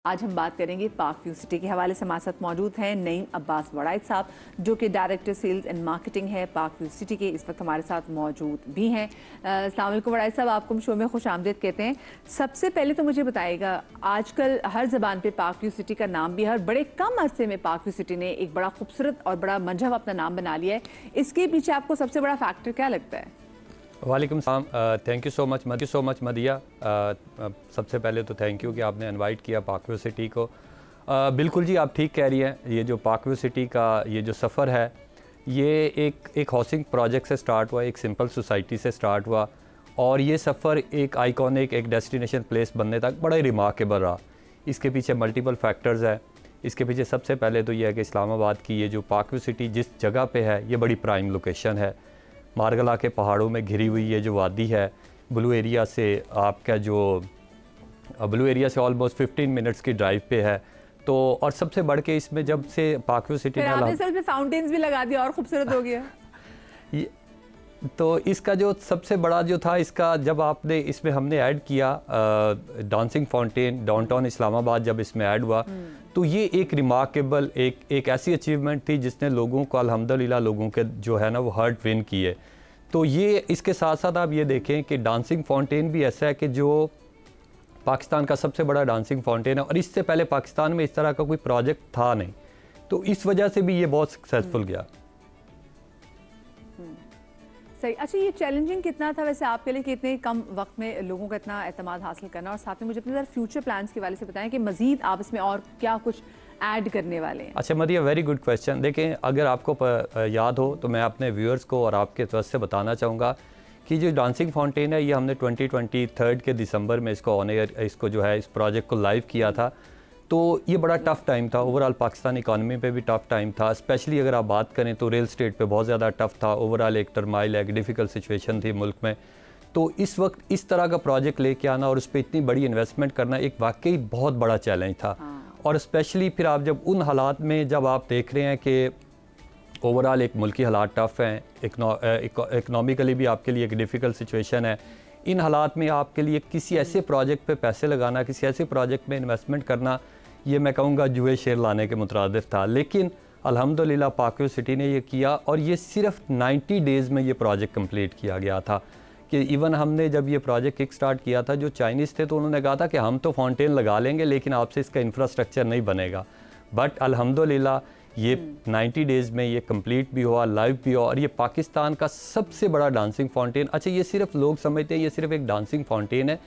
आज हम बात करेंगे पाक व्यू सिटी के हवाले से। हमारे साथ मौजूद हैं नईम अब्बास वड़ाइद साहब, जो कि डायरेक्टर सेल्स एंड मार्केटिंग है पाक व्यू सिटी के, इस वक्त हमारे साथ मौजूद भी हैं। अस्सलाम वालेकुम वड़ाइद साहब, आपको हम शो में खुश आमदीद कहते हैं। सबसे पहले तो मुझे बताइएगा, आजकल हर ज़बान पे पाक व्यू सिटी का नाम भी, हर बड़े कम अरसे में पाक व्यू सिटी ने एक बड़ा खूबसूरत और बड़ा मंजब अपना नाम बना लिया है। इसके पीछे आपको सबसे बड़ा फैक्टर क्या लगता है? वालेकुम सलाम, थैंक यू सो मच मदिया। सबसे पहले तो थैंक यू कि आपने इनवाइट किया पाक व्यू सिटी को। बिल्कुल जी, आप ठीक कह रही हैं। ये जो पाक व्यू सिटी का ये जो सफ़र है, ये एक हाउसिंग प्रोजेक्ट से स्टार्ट हुआ, एक सिंपल सोसाइटी से स्टार्ट हुआ, और ये सफ़र एक आइकॉनिक, एक डेस्टिनेशन प्लेस बनने तक बड़ा ही रिमार्केबल रहा। इसके पीछे मल्टीपल फैक्टर्स है। इसके पीछे सबसे पहले तो ये है कि इस्लामाबाद की ये जो पाक व्यू सिटी जिस जगह पे है, ये बड़ी प्राइम लोकेशन है। मारगला के पहाड़ों में घिरी हुई ये जो वादी है, ब्लू एरिया से ऑलमोस्ट 15 मिनट्स की ड्राइव पे है। तो और सबसे बढ़ के इसमें जब से पाक व्यू सिटी में फाउंटेन्स भी लगा दिया और खूबसूरत हो गया। तो इसका जो सबसे बड़ा जो था, इसका जब आपने इसमें हमने ऐड किया डांसिंग फाउंटेन डाउनटाउन इस्लामाबाद, जब इसमें ऐड हुआ तो ये एक रिमार्केबल एक ऐसी अचीवमेंट थी जिसने लोगों को अल्हम्दुलिल्लाह लोगों के जो है ना वो हार्ट विन किए। तो ये इसके साथ साथ आप ये देखें कि डांसिंग फाउंटेन भी ऐसा है कि जो पाकिस्तान का सबसे बड़ा डांसिंग फाउंटेन है, और इससे पहले पाकिस्तान में इस तरह का कोई प्रोजेक्ट था नहीं, तो इस वजह से भी ये बहुत सक्सेसफुल गया। सही। अच्छा, ये चैलेंजिंग कितना था वैसे आपके लिए कि इतने कम वक्त में लोगों का इतना एतमाद हासिल करना, और साथ में मुझे अपने फ्यूचर प्लान्स के बारे से बताएं कि मजीद आप इसमें और क्या कुछ ऐड करने वाले हैं? अच्छा मदिया, वेरी गुड क्वेश्चन। देखें, अगर आपको याद हो तो मैं अपने व्यूअर्स को और आपके तरफ से बताना चाहूँगा कि जो डांसिंग फाउंटेन है, ये हमने 2023 के दिसंबर में इसको ऑन एयर, इसको जो है इस प्रोजेक्ट को लाइव किया था। तो ये बड़ा टफ़ टाइम था, ओवरऑल पाकिस्तान इकॉनमी पे भी टफ़ टाइम था। स्पेशली अगर आप बात करें तो रियल स्टेट पे बहुत ज़्यादा टफ़ था। ओवरऑल एक टर्माइल, एक डिफ़िकल्ट सिचुएशन थी मुल्क में। तो इस वक्त इस तरह का प्रोजेक्ट लेके आना और उस पर इतनी बड़ी इन्वेस्टमेंट करना एक वाकई बहुत बड़ा चैलेंज था। और स्पेशली फिर आप जब उन हालात में जब आप देख रहे हैं कि ओवरऑल एक मुल्की हालात टफ़ हैं, इकनॉमिकली भी आपके लिए एक डिफ़िकल्ट सिचुएशन है, इन हालात में आपके लिए किसी ऐसे प्रोजेक्ट पे पैसे लगाना, किसी ऐसे प्रोजेक्ट में इन्वेस्टमेंट करना, ये मैं कहूँगा जुए शेर लाने के मुतरादिफ था। लेकिन अल्हम्दुलिल्लाह पाक व्यू सिटी ने ये किया, और ये सिर्फ 90 डेज़ में ये प्रोजेक्ट कंप्लीट किया गया था। कि इवन हमने जब ये प्रोजेक्ट किक स्टार्ट किया था, जो चाइनीज़ थे तो उन्होंने कहा था कि हम तो फाउंटेन लगा लेंगे लेकिन आपसे इसका इंफ्रास्ट्रक्चर नहीं बनेगा। बट अल्हम्दुलिल्लाह ये 90 डेज़ में ये कंप्लीट भी हुआ, लाइव भी हुआ, और ये पाकिस्तान का सबसे बड़ा डांसिंग फाउंटेन। अच्छा, ये सिर्फ लोग समझते हैं ये सिर्फ एक डांसिंग फाउंटेन है।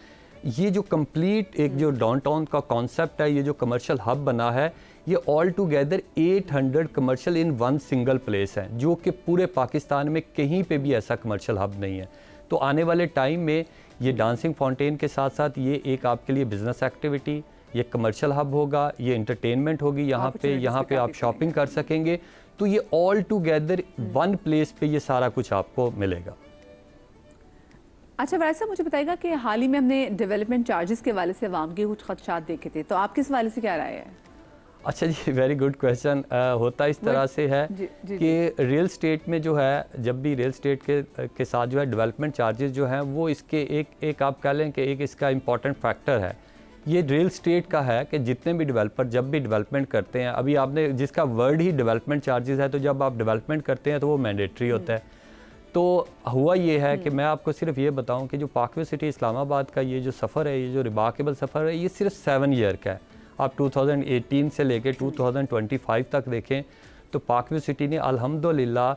ये जो कंप्लीट एक जो डाउनटाउन का कॉन्सेप्ट है, ये जो कमर्शियल हब बना है, ये all together 800 commercial in one single place है, जो कि पूरे पाकिस्तान में कहीं पे भी ऐसा कमर्शियल हब नहीं है। तो आने वाले टाइम में ये डांसिंग फाउंटेन के साथ साथ ये एक आपके लिए बिजनेस एक्टिविटी, ये कमर्शियल हब होगा, ये एंटरटेनमेंट होगी, यहाँ पे आप शॉपिंग कर सकेंगे। तो ये ऑल टुगेदर वन प्लेस पे ये सारा कुछ आपको मिलेगा। अच्छा वैसे साहब, मुझे बताइएगा कि हाल ही में हमने डेवलपमेंट चार्जेस के वाले से अवाम के कुछ खदशात देखे थे, तो आपके इस वाले से क्या राय है? अच्छा जी, वेरी गुड क्वेश्चन। होता इस तरह से है कि रियल स्टेट में जो है, जब भी रियल स्टेट के साथ जो है डेवलपमेंट चार्जेस जो हैं वो इसके एक आप कह लें कि एक इसका इम्पॉर्टेंट फैक्टर है। ये रियल स्टेट का है कि जितने भी डेवलपर जब भी डेवलपमेंट करते हैं, अभी आपने जिसका वर्ड ही डेवलपमेंट चार्जेस है, तो जब आप डेवलपमेंट करते हैं तो वो मैंडेटरी होता है। तो हुआ ये है कि मैं आपको सिर्फ ये बताऊं कि जो पाक व्यू सिटी इस्लामाबाद का ये जो सफ़र है, ये जो रिमार्केबल सफ़र है, ये सिर्फ 7 ईयर का है। आप 2018 से लेके 2025 तक देखें तो पाक व्यू सिटी ने अल्हम्दुलिल्लाह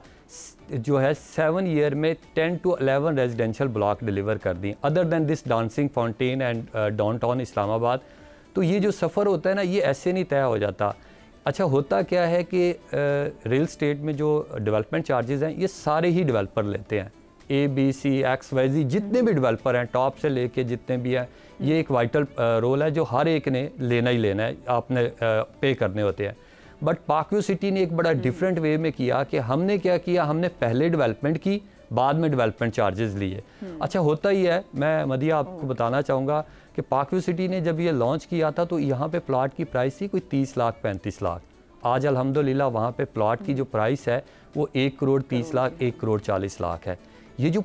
जो है 7 ईयर में 10 to 11 रेजिडेंशियल ब्लॉक डिलीवर कर दी, other than this dancing fountain and downtown Islamabad. तो ये जो सफ़र होता है ना, ये ऐसे नहीं तय हो जाता। अच्छा, होता क्या है कि रियल स्टेट में जो डेवलपमेंट चार्जेस हैं, ये सारे ही डेवलपर लेते हैं। ABC, XYZ जितने भी डेवलपर हैं, टॉप से लेके जितने भी हैं, ये एक वाइटल रोल है जो हर एक ने लेना ही लेना है, आपने पे करने होते हैं। बट पाक व्यू सिटी ने एक बड़ा डिफरेंट वे में किया कि हमने क्या किया, हमने पहले डेवलपमेंट की, बाद में डेवलपमेंट चार्जेस लिए। अच्छा, होता ही है, मैं मदिया आपको बताना चाहूँगा कि पाक व्यू सिटी ने जब ये लॉन्च किया था तो यहाँ पे प्लॉट की प्राइस थी कोई 30 लाख 35 लाख। आज अल्हम्दुलिल्लाह वहाँ पे प्लॉट की जो प्राइस है वो 1 करोड़ 30 लाख 1 करोड़ 40 लाख है। ये जो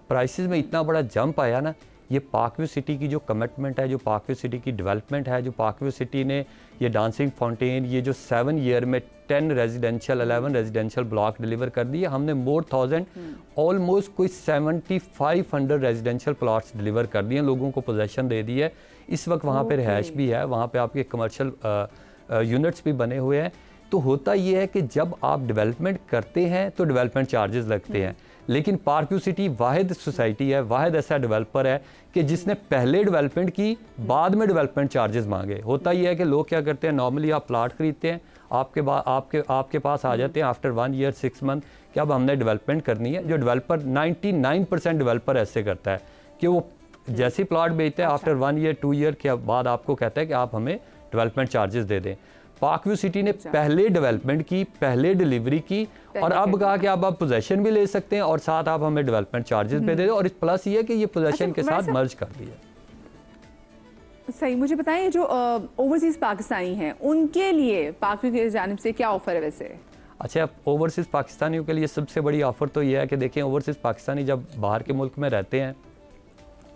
प्राइसेस में इतना बड़ा जंप आया ना, ये पार्कव्यू सिटी की जो कमिटमेंट है, जो पार्कव्यू सिटी की डेवलपमेंट है, जो पार्कव्यू सिटी ने ये डांसिंग फाउंटेन ये जो 7 ईयर में 10 रेजिडेंशियल 11 रेजिडेंशियल ब्लॉक डिलीवर कर दिए। हमने मोर 1000 ऑलमोस्ट कोई 7500 रेजिडेंशियल प्लॉट्स डिलीवर कर दिए, लोगों को पोजेसन दे दी है। इस वक्त वहाँ पे रिहाइश भी है, वहाँ पे आपके कमर्शियल यूनिट्स भी बने हुए हैं। तो होता ये है कि जब आप डेवलपमेंट करते हैं तो डेवलपमेंट चार्जेस लगते हैं, लेकिन पार्कव्यू सिटी वाहिद सोसाइटी है, वाहिद ऐसा डेवलपर है कि जिसने पहले डेवलपमेंट की बाद में डेवलपमेंट चार्जेस मांगे। होता यह है कि लोग क्या करते हैं, नॉर्मली आप प्लाट खरीदते हैं, आपके पास आ जाते हैं आफ्टर 1 ईयर 6 मंथ कि अब हमने डेवलपमेंट करनी है। जो डेवलपर 99% डेवलपर ऐसे करता है कि वो जैसे ही प्लाट बेचता है आफ्टर 1 ईयर 2 ईयर के बाद आपको कहता है कि आप हमें डेवलपमेंट चार्जेस दे दें। पार्कव्यू सिटी ने पहले डेवलपमेंट की, पहले डिलीवरी की और अब कहा कि आप पोजेसन भी ले सकते हैं और साथ आप हमें डेवलपमेंट चार्जेस भी दे दें। और इस प्लस ये है कि ये पोजेसन के साथ मर्ज कर दिया। सही, मुझे बताएं जो ओवरसीज पाकिस्तानी हैं उनके लिए पार्कव्यू की जानिब से क्या ऑफर है वैसे? अच्छा, ओवरसीज़ पाकिस्तानियों के लिए सबसे बड़ी ऑफ़र तो ये है कि देखें, ओवरसीज़ पाकिस्तानी जब बाहर के मुल्क में रहते हैं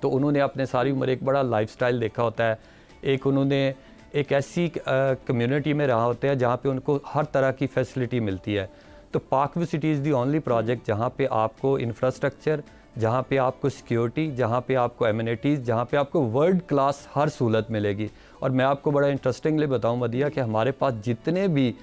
तो उन्होंने अपने सारी उम्र एक बड़ा लाइफस्टाइल देखा होता है, एक उन्होंने एक ऐसी कम्युनिटी में रहा होता है जहाँ पे उनको हर तरह की फैसिलिटी मिलती है। तो Park View city is the only project जहाँ पे आपको इंफ्रास्ट्रक्चर, जहाँ पे आपको सिक्योरिटी, जहाँ पे आपको एमिनिटीज़, जहाँ पे आपको वर्ल्ड क्लास हर सहूलत मिलेगी। और मैं आपको बड़ा इंटरेस्टिंगली बताऊँ मदिया कि हमारे पास जितने भी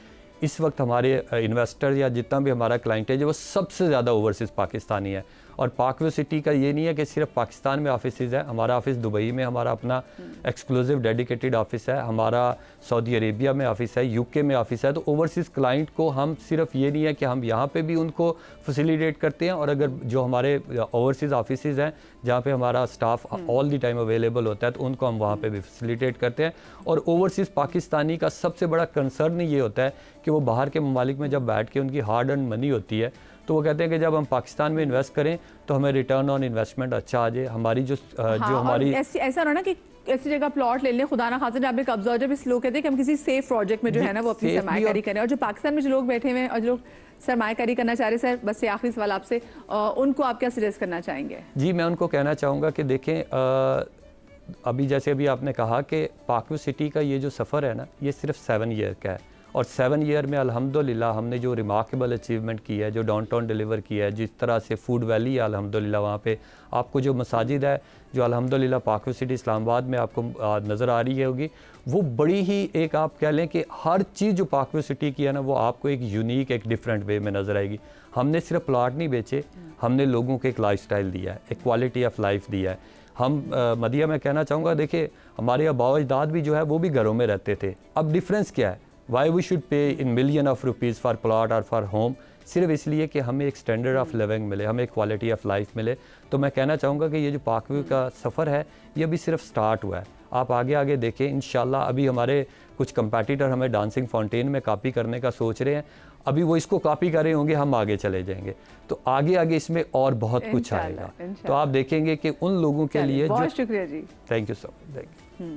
इस वक्त हमारे इन्वेस्टर या जितना भी हमारा क्लाइंट है जो वो सबसे ज़्यादा ओवरसीज़ पाकिस्तानी है। और पार्कव्यू सिटी का ये नहीं है कि सिर्फ पाकिस्तान में ऑफिसेज़ है, हमारा ऑफिस दुबई में हमारा अपना एक्सक्लूसिव डेडिकेटेड ऑफिस है, हमारा सऊदी अरेबिया में ऑफिस है, यूके में ऑफिस है। तो ओवरसीज़ क्लाइंट को हम सिर्फ ये नहीं है कि हम यहाँ पे भी उनको फैसिलिटेट करते हैं, और अगर जो हमारे ओवरसीज़ ऑफिसेज़ हैं जहाँ पे हमारा staff all the time available होता है तो उनको हम वहाँ पे भी फैसिलिटेट करते हैं। और ओवरसीज़ पाकिस्तानी का सबसे बड़ा कंसर्न ये होता है कि वो बाहर के ममालिक में जब बैठ के उनकी हार्ड अर्न मनी होती है तो वो कहते हैं कि जब हम पाकिस्तान में इन्वेस्ट करें तो हमें रिटर्न ऑन इन्वेस्टमेंट अच्छा आ जाए। हमारी जो हमारी ऐसा ना कि ऐसी जगह प्लॉट ले लें, खुदा ना खासा जब आपने कब्जा हो जाए, इस लोग कहते हैं कि हम किसी सेफ प्रोजेक्ट में जो है ना वो अपनी सरमायाकारी करें। और जो पाकिस्तान में जो लोग बैठे हुए हैं और जो लोग सरमायाकारी करना चाह रहे हैं, सर बस ये आखिरी सवाल आपसे, उनको आप क्या सजेस्ट करना चाहेंगे? जी, मैं उनको कहना चाहूँगा कि देखें, अभी जैसे अभी आपने कहा कि पार्कव्यू सिटी का ये जो सफ़र है ना ये सिर्फ 7 ईयर का है, और 7 ईयर में अल्हम्दुलिल्लाह हमने जो रिमार्केबल अचीवमेट की है, जो डाउनटाउन डिलीवर किया है, जिस तरह से फूड वैली है अल्हम्दुलिल्लाह, वहाँ पे आपको जो मसाजिद है जो अल्हम्दुलिल्लाह पार्कव्यू सिटी इस्लामाबाद में आपको नज़र आ रही होगी, वो बड़ी ही एक आप कह लें कि हर चीज़ जो पार्कव्यू सिटी की है ना वो आपको एक यूनिक एक डिफरेंट वे में नज़र आएगी। हमने सिर्फ प्लाट नहीं बेचे, हमने लोगों को एक लाइफस्टाइल दिया है, एक क्वालिटी ऑफ लाइफ दिया है। हम मदिया मैं कहना चाहूँगा, देखिए हमारे आबा अजदाद भी जो है वो भी घरों में रहते थे। अब डिफरेंस क्या है, Y we should pay in million of rupees for plot और फॉर होम, सिर्फ इसलिए कि हमें एक स्टैंडर्ड ऑफ लिविंग मिले, हमें एक क्वालिटी ऑफ लाइफ मिले। तो मैं कहना चाहूँगा कि ये जो पार्कव्यू का सफ़र है ये अभी सिर्फ स्टार्ट हुआ है, आप आगे आगे देखें इंशाल्लाह। अभी हमारे कुछ कंपेटिटर हमें डांसिंग फाउंटेन में कॉपी करने का सोच रहे हैं, अभी वो इसको कॉपी कर रहे होंगे, हम आगे चले जाएंगे तो आगे आगे इसमें और बहुत कुछ आएगा। तो आप देखेंगे कि उन लोगों के लिए बहुत शुक्रिया जी, थैंक यू सो मच।